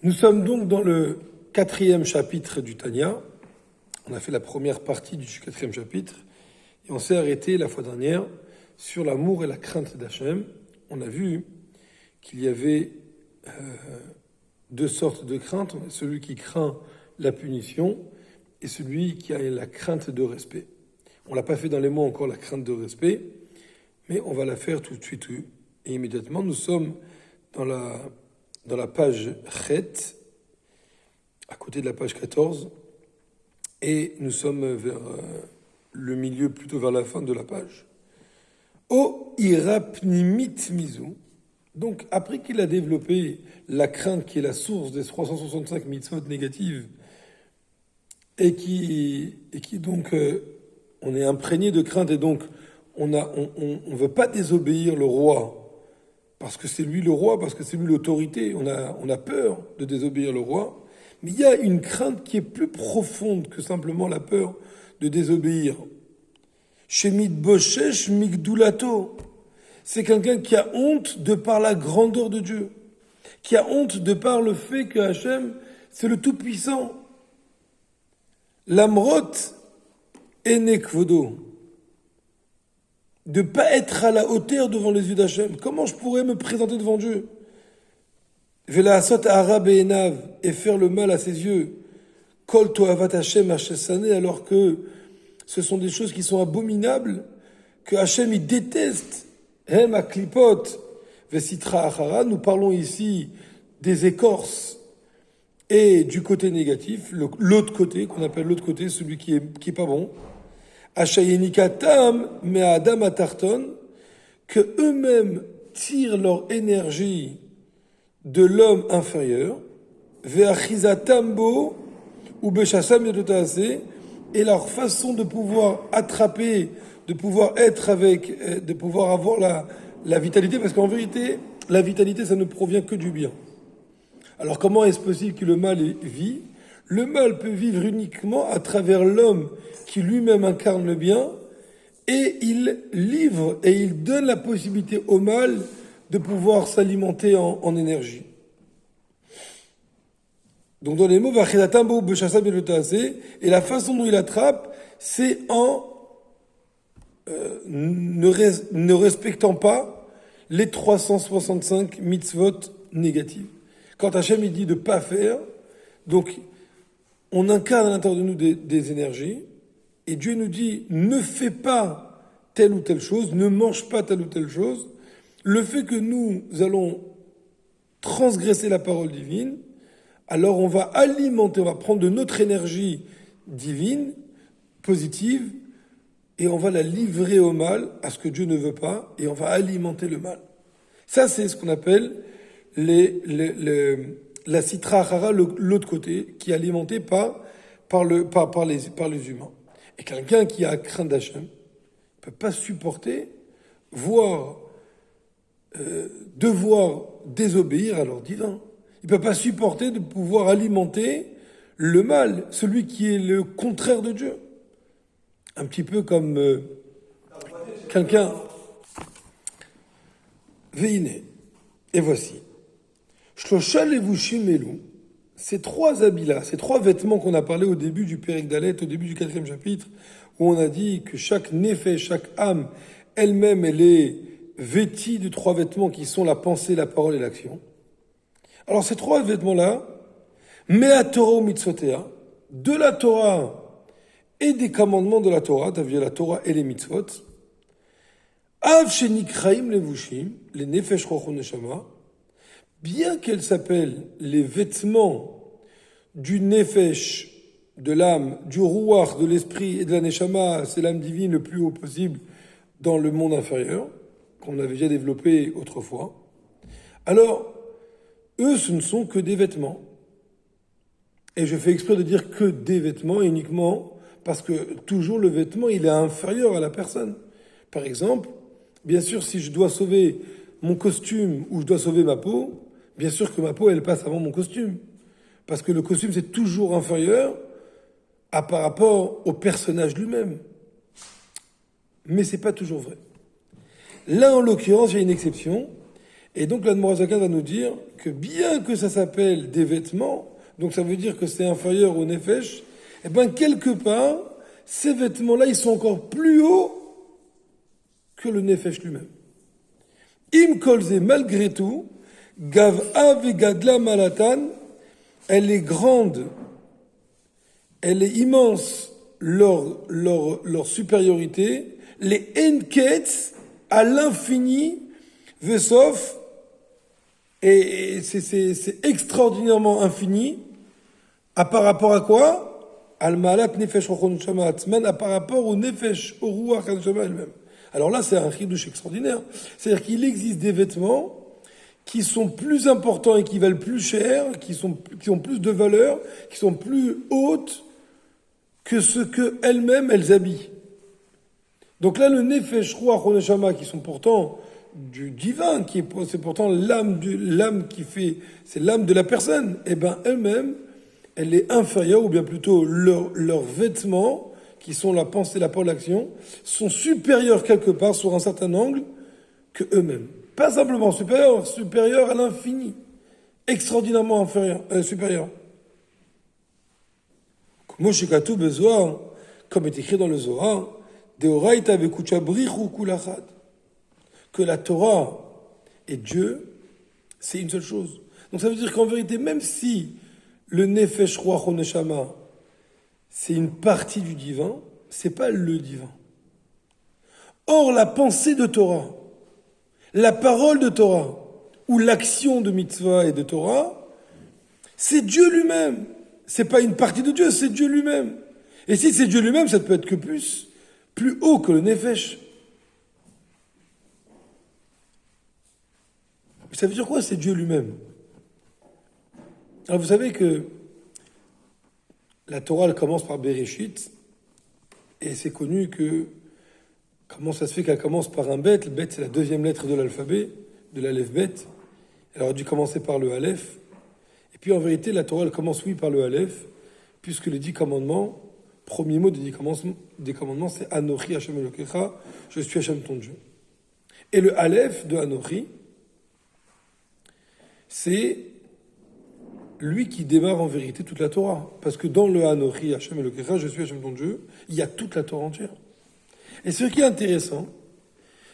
Nous sommes donc dans le 4e chapitre du Tanya. On a fait la première partie du 4e chapitre et on s'est arrêté la fois dernière sur l'amour et la crainte d'Hachem. On a vu qu'il y avait deux sortes de crainte, celui qui craint la punition et celui qui a la crainte de respect. On ne l'a pas fait dans les mots encore, la crainte de respect, mais on va la faire tout de suite et immédiatement. Nous sommes dans la page Chet, à côté de la page 14, et nous sommes vers le milieu, plutôt vers la fin de la page. O irapnimit mizu. Donc, après qu'il a développé la crainte qui est la source des 365 mitzvot négatives, et qui donc, on est imprégné de crainte, et donc, on veut pas désobéir le roi, parce que c'est lui le roi, parce que c'est lui l'autorité, on a peur de désobéir le roi, mais il y a une crainte qui est plus profonde que simplement la peur de désobéir. Shemit Boshesh Migdulato, c'est quelqu'un qui a honte de par la grandeur de Dieu, qui a honte de par le fait que Hachem, c'est le Tout-Puissant. L'amrot enekvodo, de ne pas être à la hauteur devant les yeux d'Hachem. Comment je pourrais me présenter devant Dieu? Velasot Arab et Enav, et faire le mal à ses yeux. Kol toavat Hachem Hachesane, alors que ce sont des choses qui sont abominables, que Hachem il déteste. Hem aklipot vesitra achara, nous parlons ici des écorces et du côté négatif, l'autre côté, qu'on appelle l'autre côté, celui qui est pas bon. Achayenikatam me adam atarton, que eux-mêmes tirent leur énergie de l'homme inférieur, veachizatambo ou beshasam yototase, et leur façon de pouvoir attraper, de pouvoir être avec, de pouvoir avoir la vitalité, parce qu'en vérité, la vitalité, ça ne provient que du bien. Alors comment est-ce possible que le mal vit? Le mal peut vivre uniquement à travers l'homme qui lui-même incarne le bien, et il livre et il donne la possibilité au mal de pouvoir s'alimenter en énergie. Donc dans les mots, et la façon dont il attrape, c'est en ne respectant pas les 365 mitzvot négatives. Quand Hachem il dit de ne pas faire, donc on incarne à l'intérieur de nous des énergies, et Dieu nous dit ne fais pas telle ou telle chose, ne mange pas telle ou telle chose. Le fait que nous allons transgresser la parole divine, alors on va alimenter, on va prendre de notre énergie divine, positive, et on va la livrer au mal, à ce que Dieu ne veut pas, et on va alimenter le mal. Ça, c'est ce qu'on appelle la sitra achara, l'autre côté, qui est alimenté par les humains. Et quelqu'un qui a crainte d'Hachem ne peut pas supporter, devoir désobéir à l'ordre divin. Il ne peut pas supporter de pouvoir alimenter le mal, celui qui est le contraire de Dieu. Un petit peu comme quelqu'un. Veine. Et voici. Shloshal levushim elu. Ces trois habits-là, ces trois vêtements qu'on a parlé au début du Pérek Dalet, au début du 4e chapitre, où on a dit que chaque nefesh, chaque âme, elle-même, elle est vêtie de trois vêtements qui sont la pensée, la parole et l'action. Alors ces trois vêtements-là, mea Torah mitzvotea, de la Torah et des commandements de la Torah, t'as vu la Torah et les mitzvot, av shenikraim levushim, les nefesh roch neshama, bien qu'elles s'appellent les vêtements du nefesh, de l'âme, du ruach, de l'esprit et de la neshama, c'est l'âme divine le plus haut possible dans le monde inférieur, qu'on avait déjà développé autrefois. Alors, eux, ce ne sont que des vêtements. Et je fais exprès de dire que des vêtements uniquement parce que toujours le vêtement, il est inférieur à la personne. Par exemple, bien sûr, si je dois sauver mon costume ou je dois sauver ma peau, bien sûr que ma peau, elle passe avant mon costume. Parce que le costume, c'est toujours inférieur par rapport au personnage lui-même. Mais c'est pas toujours vrai. Là, en l'occurrence, il y a une exception. Et donc l'Admorazakan va nous dire que bien que ça s'appelle des vêtements, donc ça veut dire que c'est inférieur au nefesh, et bien quelque part, ces vêtements-là, ils sont encore plus hauts que le nefesh lui-même. Im kolze, malgré tout, gav'a vegadla malatan, elle est grande, elle est immense, leur supériorité, les enketz à l'infini, vesof, et c'est extraordinairement infini, par rapport à quoi? Al-malat nefesh rochon neshama atzman, par rapport au nefesh, au ruach neshama elle-même. Alors là, c'est un chidouche extraordinaire. C'est-à-dire qu'il existe des vêtements qui sont plus importants et qui valent plus cher, qui ont plus de valeur, qui sont plus hautes que ce que elles habillent. Donc là, le nefesh, ruach, neshama, qui sont pourtant du divin, c'est pourtant l'âme qui fait, c'est l'âme de la personne, et ben elle-même, elle est inférieure, ou bien plutôt leurs vêtements, qui sont la pensée, la parole, l'action, sont supérieurs quelque part, sur un certain angle, que eux-mêmes. Pas simplement supérieurs à l'infini. Extraordinairement supérieurs. Moshe Katuv bezoar, comme est écrit dans le Zohar, Deoraita vekucha brichu kulachad. Que la Torah et Dieu, c'est une seule chose. Donc ça veut dire qu'en vérité, même si le nefesh ruach neshama, c'est une partie du divin, c'est pas le divin. Or, la pensée de Torah, la parole de Torah, ou l'action de mitzvah et de Torah, c'est Dieu lui-même. C'est pas une partie de Dieu, c'est Dieu lui-même. Et si c'est Dieu lui-même, ça ne peut être que plus haut que le nefesh. Ça veut dire quoi, c'est Dieu lui-même? Alors vous savez que la Torah, elle commence par Bereshit, et c'est connu que, comment ça se fait qu'elle commence par un bet? Le bet, c'est la deuxième lettre de l'alphabet, de l'aleph bet. Elle aurait dû commencer par le aleph. Et puis en vérité, la Torah, elle commence, oui, par le aleph, puisque les 10 commandements, premier mot des 10 commandements, c'est Anochi Hashem Elokecha, je suis Hashem ton Dieu. Et le aleph de Anochi, c'est lui qui démarre en vérité toute la Torah. Parce que dans le Anochi Hashem Elokecha, je suis Hashem ton Dieu, il y a toute la Torah entière. Et ce qui est intéressant,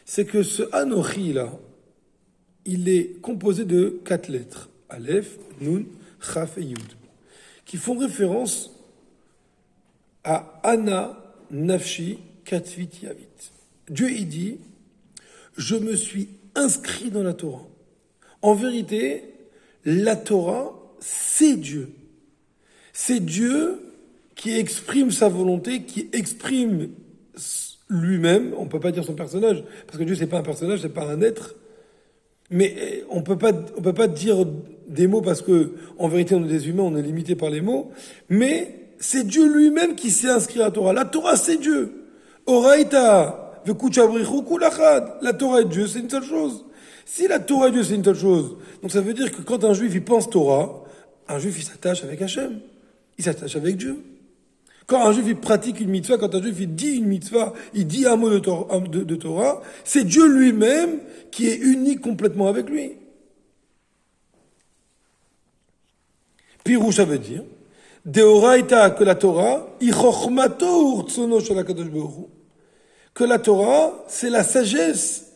c'est que ce Anochi-là, il est composé de 4 lettres. Aleph, Nun, Chaf et Yud. Qui font référence à Ana, Nafshi, Katvit, Yavit. Dieu, il dit, je me suis inscrit dans la Torah. En vérité, la Torah, c'est Dieu. C'est Dieu qui exprime sa volonté, qui exprime lui-même. On ne peut pas dire son personnage, parce que Dieu, c'est pas un personnage, c'est pas un être. Mais on peut pas dire des mots parce que, en vérité, on est des humains, on est limité par les mots. Mais c'est Dieu lui-même qui s'est inscrit à la Torah. La Torah, c'est Dieu. Oraita, vekucha brichu kulachad. La Torah et Dieu, c'est une seule chose. Si la Torah et Dieu, c'est une seule chose, donc ça veut dire que quand un juif, il pense Torah, un juif, il s'attache avec Hachem. Il s'attache avec Dieu. Quand un juif, il pratique une mitzvah, quand un juif, il dit une mitzvah, il dit un mot de Torah, c'est Dieu lui-même qui est uni complètement avec lui. Pirou, ça veut dire, Deoraita, que la Torah, ichochmato urtsono shel HaKadosh Baruch Hu, que la Torah, c'est la sagesse,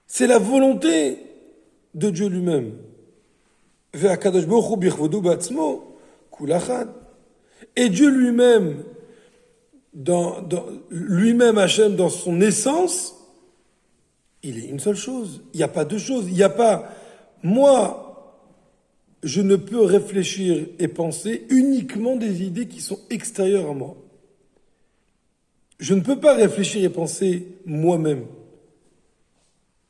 c'est la volonté de Dieu lui-même. Ve'akadosh Baruch Hu bichvodu ba'atzmo kulachad. Et Dieu lui-même, lui-même Hachem, dans son essence, il est une seule chose. Il n'y a pas deux choses. Il n'y a pas, moi, je ne peux réfléchir et penser uniquement des idées qui sont extérieures à moi. Je ne peux pas réfléchir et penser moi-même.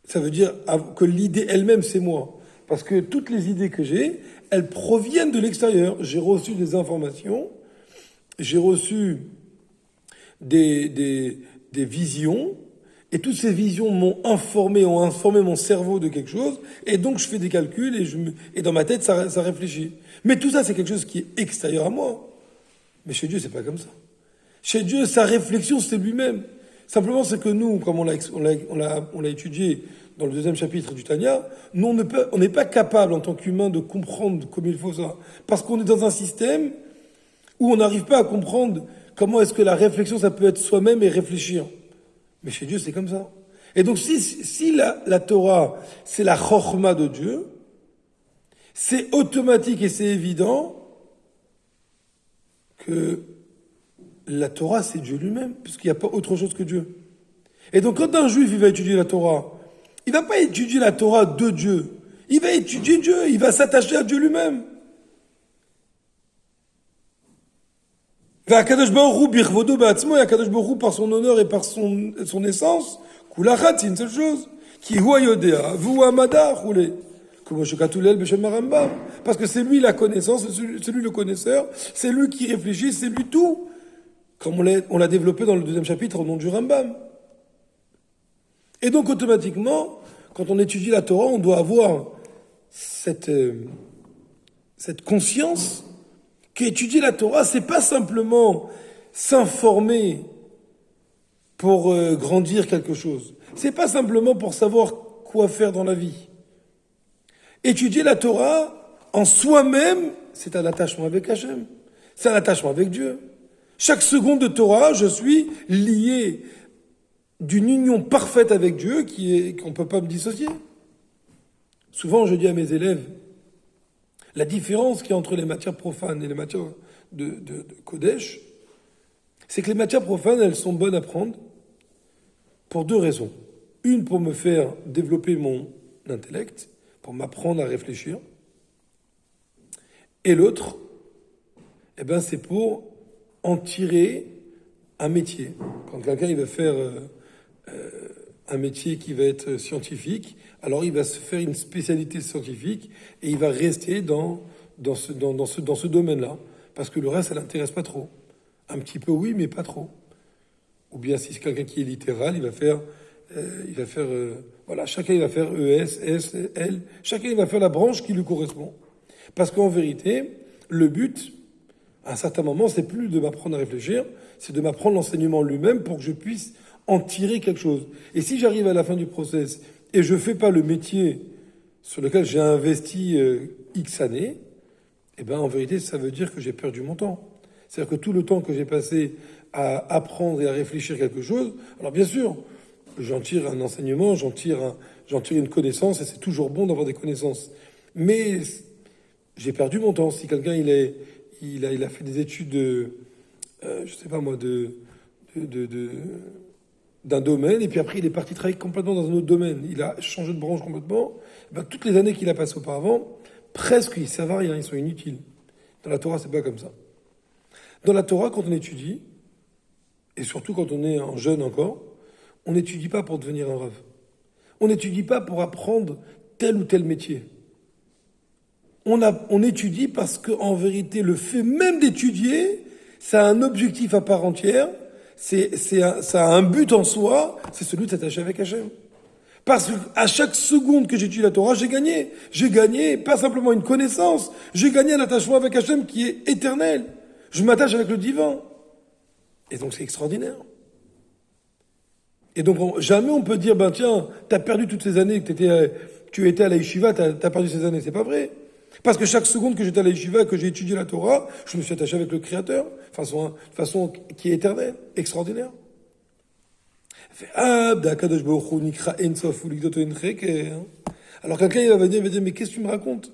Ça veut dire que l'idée elle-même, c'est moi. Parce que toutes les idées que j'ai, elles proviennent de l'extérieur. J'ai reçu des informations, j'ai reçu des visions, et toutes ces visions ont informé mon cerveau de quelque chose, et donc je fais des calculs, et dans ma tête, ça réfléchit. Mais tout ça, c'est quelque chose qui est extérieur à moi. Mais chez Dieu, c'est pas comme ça. Chez Dieu, sa réflexion, c'est lui-même. Simplement, c'est que nous, comme on l'a étudié dans le deuxième chapitre du Tanya, nous, on n'est pas capable en tant qu'humain de comprendre comme il faut ça. Parce qu'on est dans un système où on n'arrive pas à comprendre comment est-ce que la réflexion, ça peut être soi-même et réfléchir. Mais chez Dieu, c'est comme ça. Et donc, si la Torah, c'est la chorma de Dieu, c'est automatique et c'est évident que la Torah, c'est Dieu lui-même, puisqu'il n'y a pas autre chose que Dieu. Et donc, quand un juif, il va étudier la Torah, il va pas étudier la Torah de Dieu. Il va étudier Dieu, il va s'attacher à Dieu lui-même. Akadosh Baruch Hu birvodo ba'atzmo, et Akadosh Baruch Hu par son honneur et par son essence, kulachat, c'est une seule chose. Ki hu hayodea, vu amada roulé. Comme Shekatulel Beshem Rambam. Parce que c'est lui la connaissance, c'est lui le connaisseur, c'est lui qui réfléchit, c'est lui tout. Comme on l'a développé dans le deuxième chapitre au nom du Rambam. Et donc, automatiquement, quand on étudie la Torah, on doit avoir cette conscience qu'étudier la Torah, c'est pas simplement s'informer pour grandir quelque chose. C'est pas simplement pour savoir quoi faire dans la vie. Étudier la Torah, en soi-même, c'est un attachement avec Hachem. C'est un attachement avec Dieu. Chaque seconde de Torah, je suis lié d'une union parfaite avec Dieu qu'on ne peut pas me dissocier. Souvent, je dis à mes élèves, la différence qu'il y a entre les matières profanes et les matières de Kodesh, c'est que les matières profanes, elles sont bonnes à prendre pour deux raisons. Une, pour me faire développer mon intellect, pour m'apprendre à réfléchir. Et l'autre, c'est pour en tirer un métier. Quand quelqu'un il va faire un métier qui va être scientifique, alors il va se faire une spécialité scientifique et il va rester dans ce domaine-là. Parce que le reste, ça l'intéresse pas trop. Un petit peu oui, mais pas trop. Ou bien si c'est quelqu'un qui est littéral, il va faire chacun il va faire ES, S, L, chacun il va faire la branche qui lui correspond. Parce qu'en vérité, le but, à un certain moment, c'est plus de m'apprendre à réfléchir, c'est de m'apprendre l'enseignement lui-même pour que je puisse en tirer quelque chose. Et si j'arrive à la fin du process et je fais pas le métier sur lequel j'ai investi X années, en vérité, ça veut dire que j'ai perdu mon temps. C'est-à-dire que tout le temps que j'ai passé à apprendre et à réfléchir quelque chose, alors bien sûr, j'en tire un enseignement, j'en tire une connaissance, et c'est toujours bon d'avoir des connaissances. Mais j'ai perdu mon temps. Si quelqu'un il a fait des études d'un domaine, et puis après il est parti travailler complètement dans un autre domaine, il a changé de branche complètement, toutes les années qu'il a passées auparavant, presque ils servent à rien, ils sont inutiles. Dans la Torah, c'est pas comme ça. Dans la Torah, quand on étudie, et surtout quand on est un jeune encore, on n'étudie pas pour devenir un rave. On n'étudie pas pour apprendre tel ou tel métier. On étudie parce qu'en vérité, le fait même d'étudier, ça a un objectif à part entière, ça a un but en soi, c'est celui de s'attacher avec Hachem. Parce qu'à chaque seconde que j'étudie la Torah, j'ai gagné. J'ai gagné pas simplement une connaissance, j'ai gagné un attachement avec Hachem qui est éternel. Je m'attache avec le divin. Et donc c'est extraordinaire. Et donc jamais on peut dire, tiens, t'as perdu toutes ces années que tu étais à la yeshiva, t'as perdu ces années. C'est pas vrai. Parce que chaque seconde que j'étais à la yeshiva, que j'ai étudié la Torah, je me suis attaché avec le Créateur, de façon qui est éternelle, extraordinaire. Alors quelqu'un il va venir et va dire, mais qu'est-ce que tu me racontes?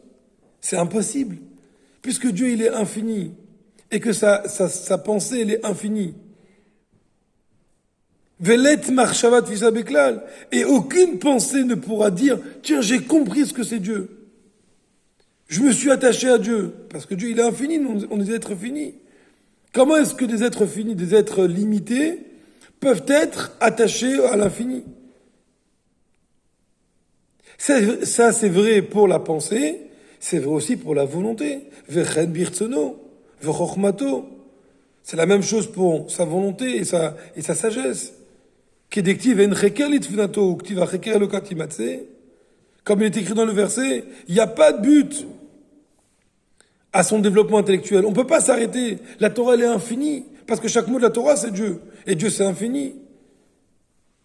C'est impossible. Puisque Dieu il est infini, et que sa pensée elle est infinie. Et aucune pensée ne pourra dire, tiens, j'ai compris ce que c'est Dieu. Je me suis attaché à Dieu. Parce que Dieu, il est infini, nous, on est des êtres finis. Comment est-ce que des êtres finis, des êtres limités, peuvent être attachés à l'infini? Ça, c'est vrai pour la pensée, c'est vrai aussi pour la volonté. Vechen birtsono, vechochmato. C'est la même chose pour sa volonté et sa sagesse. Comme il est écrit dans le verset, il n'y a pas de but à son développement intellectuel. On ne peut pas s'arrêter. La Torah, elle est infinie. Parce que chaque mot de la Torah, c'est Dieu. Et Dieu, c'est infini.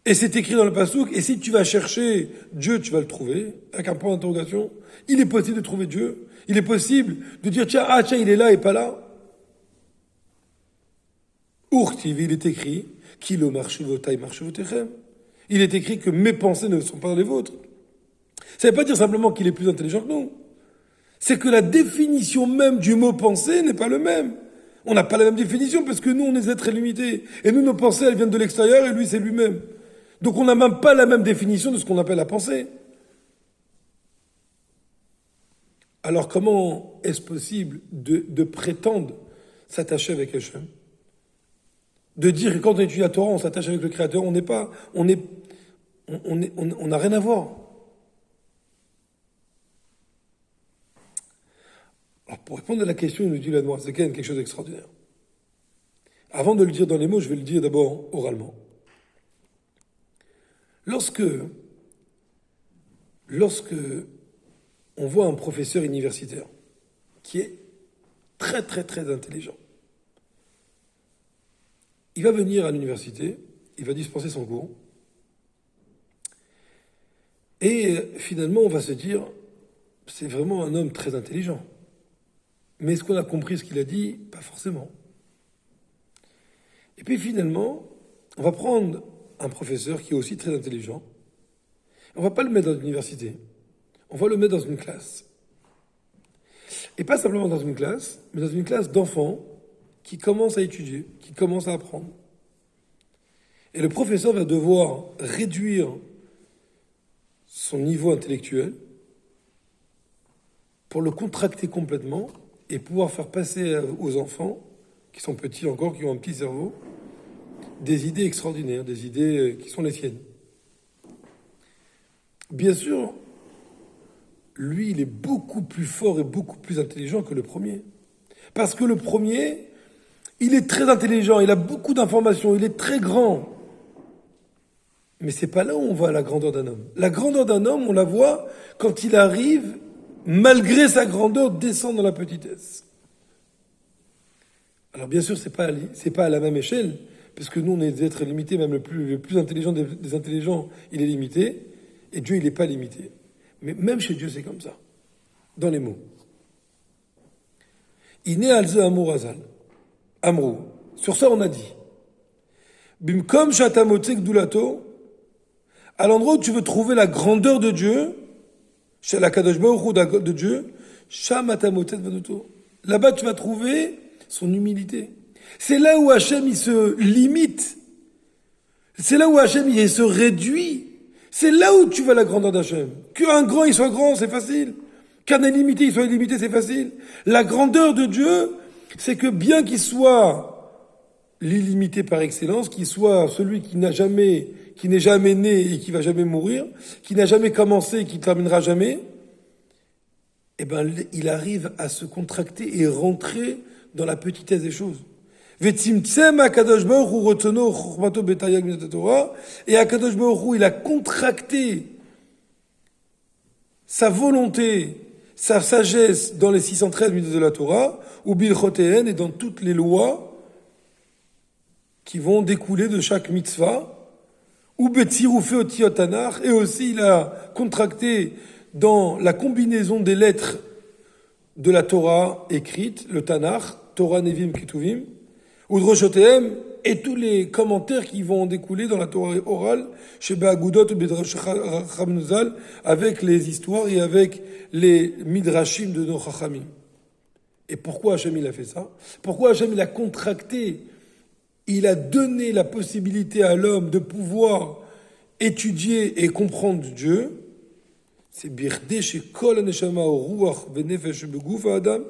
Et c'est écrit dans le Passouk, et si tu vas chercher Dieu, tu vas le trouver, avec un point d'interrogation. Il est possible de trouver Dieu. Il est possible de dire, tiens, il est là et pas là. Urtiv, il est écrit, Kilo marchevotai marchevotechem. Il est écrit que mes pensées ne sont pas les vôtres. Ça ne veut pas dire simplement qu'il est plus intelligent que nous. C'est que la définition même du mot pensée n'est pas le même. On n'a pas la même définition parce que nous, on est des êtres limités. Et nous, nos pensées, elles viennent de l'extérieur et lui, c'est lui-même. Donc on n'a même pas la même définition de ce qu'on appelle la pensée. Alors comment est-ce possible de prétendre s'attacher avec Hachem? De dire que quand on étudie la Torah, on s'attache avec le Créateur, on n'a rien à voir. Alors pour répondre à la question, il nous dit la Noire, c'est quand même quelque chose d'extraordinaire. Avant de le dire dans les mots, je vais le dire d'abord oralement. Lorsque on voit un professeur universitaire qui est très très très intelligent, il va venir à l'université, il va dispenser son cours, et finalement on va se dire, c'est vraiment un homme très intelligent. Mais est-ce qu'on a compris ce qu'il a dit? Pas forcément. Et puis finalement, on va prendre un professeur qui est aussi très intelligent. On ne va pas le mettre dans l'université. On va le mettre dans une classe. Et pas simplement dans une classe, mais dans une classe d'enfants qui commencent à étudier, qui commencent à apprendre. Et le professeur va devoir réduire son niveau intellectuel pour le contracter complètement et pouvoir faire passer aux enfants, qui sont petits encore, qui ont un petit cerveau, des idées extraordinaires, des idées qui sont les siennes. Bien sûr, lui, il est beaucoup plus fort et beaucoup plus intelligent que le premier. Parce que le premier, il est très intelligent, il a beaucoup d'informations, il est très grand. Mais c'est pas là où on voit la grandeur d'un homme. La grandeur d'un homme, on la voit quand il arrive, malgré sa grandeur, descendre dans la petitesse. Alors bien sûr, c'est pas à la même échelle, parce que nous, on est des êtres limités, même le plus intelligent des intelligents, il est limité, et Dieu, il n'est pas limité. Mais même chez Dieu, c'est comme ça, dans les mots. Iné alze amour azal. Amrou. Sur ça, on a dit. Bimkom shatamotek dulato. À l'endroit où tu veux trouver la grandeur de Dieu, chez la Kadosh Baruch Hu de Dieu, shamatamotek vanuto. Là-bas, tu vas trouver son humilité. C'est là où Hachem, il se limite. C'est là où Hachem, il se réduit. C'est là où tu vois la grandeur d'Hachem. Qu'un grand, il soit grand, c'est facile. Qu'un illimité, il soit illimité, c'est facile. La grandeur de Dieu, c'est que bien qu'il soit l'illimité par excellence, qu'il soit celui qui n'est jamais né et qui va jamais mourir, qui n'a jamais commencé et qui ne terminera jamais, eh ben, il arrive à se contracter et rentrer dans la petitesse des choses. Et Akadosh Baruch Hu, il a contracté sa volonté, sa sagesse dans les 613 mitzvot de la Torah, ou Bilchotéen, et dans toutes les lois qui vont découler de chaque mitzvah, ou Betzirufé Otiot Tanakh, et aussi il a contracté dans la combinaison des lettres de la Torah écrite, le Tanakh, Torah Nevim Ketuvim, ou Droshotéem, et tous les commentaires qui vont en découler dans la Torah orale, chez Be'agudot ou Bedrash Chachamnuzal, avec les histoires et avec les midrashim de nos Chachamim. Et pourquoi Hachem il a fait ça? Pourquoi Hachem il a contracté? Il a donné la possibilité à l'homme de pouvoir étudier et comprendre Dieu. C'est Birdé chez Kol Neshama Ruach Venefesh Beguf Adam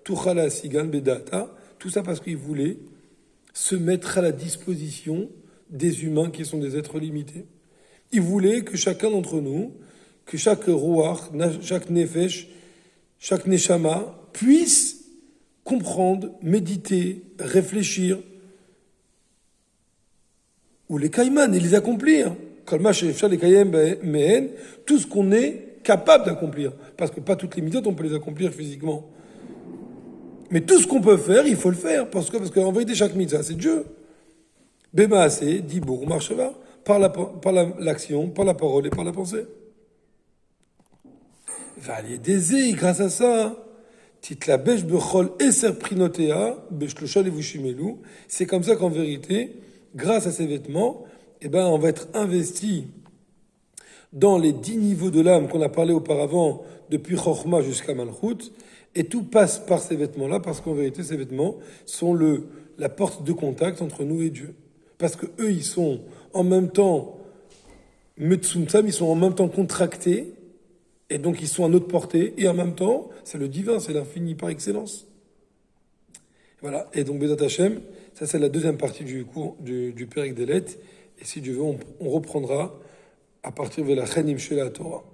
Tuchala Sigan Bedata. Tout ça parce qu'il voulait se mettre à la disposition des humains qui sont des êtres limités. Il voulait que chacun d'entre nous, que chaque Ruach, chaque Nefesh, chaque Neshama puisse comprendre, méditer, réfléchir, ou les Kaiman, et les accomplir. Tout ce qu'on est capable d'accomplir. Parce que pas toutes les mitzvot, on peut les accomplir physiquement. Mais tout ce qu'on peut faire, il faut le faire. Parce qu'en vérité, chaque mitzvah, c'est Dieu. Bemaase, Dibour, Marshava, l'action, par la parole et par la pensée. Valier des grâce à ça, titlabesh bechol eser prinotea beshlocha levushimelu. C'est comme ça qu'en vérité, grâce à ces vêtements, on va être investi dans les 10 niveaux de l'âme qu'on a parlé auparavant, depuis Chochma jusqu'à Malchut, et tout passe par ces vêtements-là, parce qu'en vérité, ces vêtements sont la porte de contact entre nous et Dieu. Parce que eux, ils sont en même temps Metsumtsam, ils sont en même temps contractés, et donc ils sont à notre portée, et en même temps, c'est le divin, c'est l'infini par excellence. Voilà, et donc Bezat Hashem, ça c'est la deuxième partie du cours du Pérec d'Elet, et si Dieu veut, on reprendra à partir de la Chenim Shel Torah.